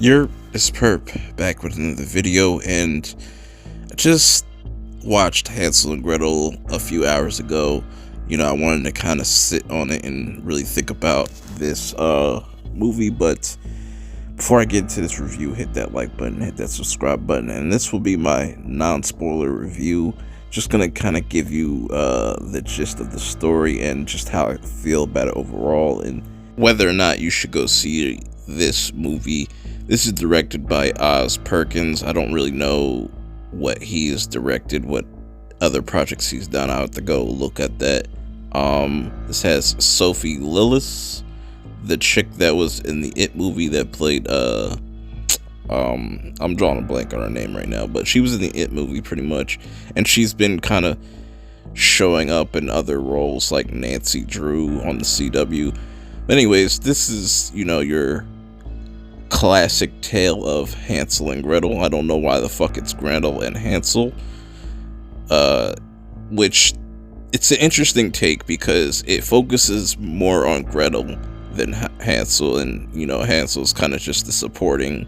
It's Perp back with another video, and I just watched Hansel and Gretel a few hours ago. I wanted to kind of sit on it and really think about this movie, but before I get into this review, hit that like button, hit that subscribe button, and this will be my non-spoiler review. Just gonna kind of give you the gist of the story and just how I feel about it overall, and whether or not you should go see this movie. This is directed by Oz Perkins. I don't really know what he has directed, what other projects he's done. I'll have to go look at that. This has Sophie Lillis, the chick that was in the It movie that played I'm drawing a blank on her name right now, but she was in the It movie pretty much, and she's been kind of showing up in other roles like Nancy Drew on the CW. But anyways, this is, your classic tale of Hansel and Gretel. I don't know why the fuck it's Gretel and Hansel. Which it's an interesting take because it focuses more on Gretel than Hansel, and Hansel's kind of just the supporting,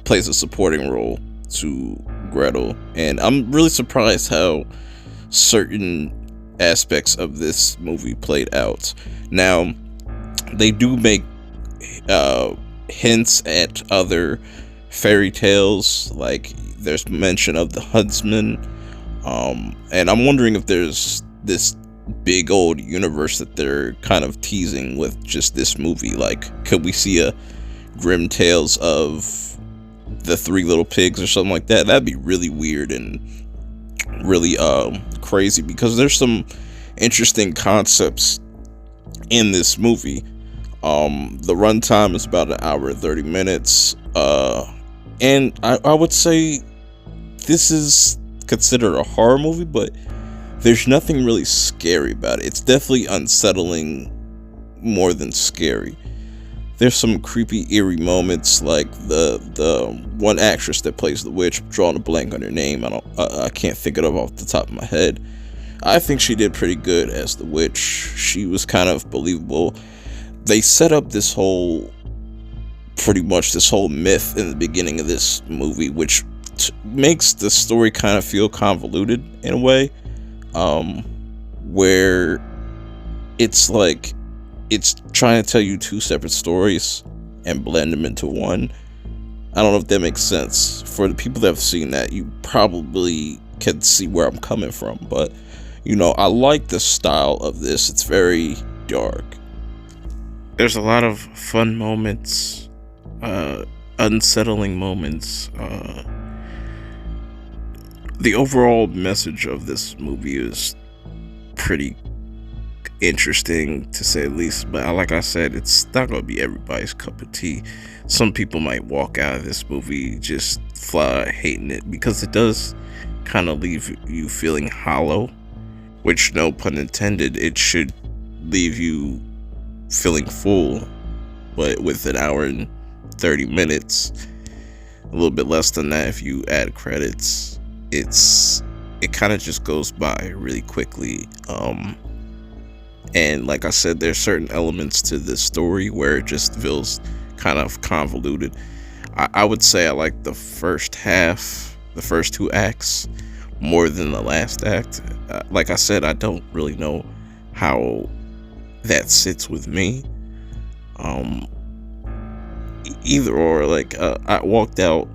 plays a supporting role to Gretel. And I'm really surprised how certain aspects of this movie played out. Now, they do make hints at other fairy tales, like there's mention of the huntsman, and I'm wondering if there's this big old universe that they're kind of teasing with just this movie. Like, could we see a Grim Tales of the Three Little Pigs or something like that? That'd be really weird and really crazy, because there's some interesting concepts in this movie. The runtime is about an hour and 30 minutes, and I would say this is considered a horror movie, but there's nothing really scary about it. It's definitely unsettling more than scary. There's some creepy, eerie moments, like the one actress that plays the witch. I'm drawing a blank on her name. I can't think of it off the top of my head. I think she did pretty good as the witch. She was kind of believable. They set up this whole myth in the beginning of this movie, which makes the story kind of feel convoluted in a way, where it's like it's trying to tell you two separate stories and blend them into one. I don't know if that makes sense. For the people that have seen that, you probably can see where I'm coming from, but I like the style of this. It's very dark. There's a lot of fun moments, unsettling moments. The overall message of this movie is pretty interesting, to say the least. But like I said, it's not going to be everybody's cup of tea. Some people might walk out of this movie just flat hating it, because it does kind of leave you feeling hollow. Which, no pun intended, it should leave you feeling full, but with an hour and 30 minutes, a little bit less than that if you add credits, it kind of just goes by really quickly. And like I said, there's certain elements to this story where it just feels kind of convoluted. I would say I like the first half, the first two acts, more than the last act. Like I said, I don't really know how that sits with me. Either or, like, I walked out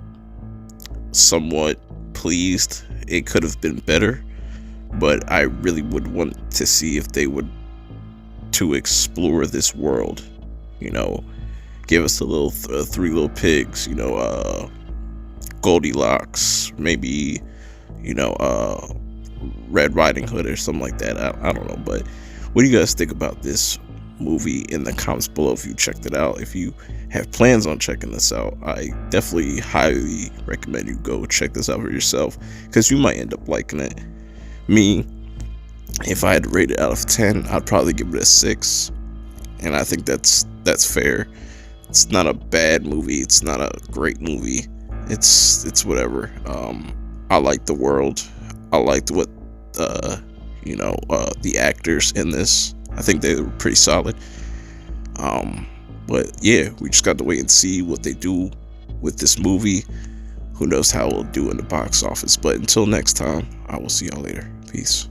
somewhat pleased. It could have been better, but I really would want to see if they would to explore this world. Give us a little Three Little Pigs, Goldilocks, maybe, Red Riding Hood or something like that. I don't know, but what do you guys think about this movie in the comments below if you checked it out? If you have plans on checking this out, I definitely highly recommend you go check this out for yourself, because you might end up liking it. Me, if I had to rate it out of 10, I'd probably give it a 6, and I think that's fair. It's not a bad movie, it's not a great movie, it's whatever. I like the world. I liked what the actors in this. I think they were pretty solid. But yeah, we just got to wait and see what they do with this movie. Who knows how it'll do in the box office. But until next time, I will see y'all later. Peace.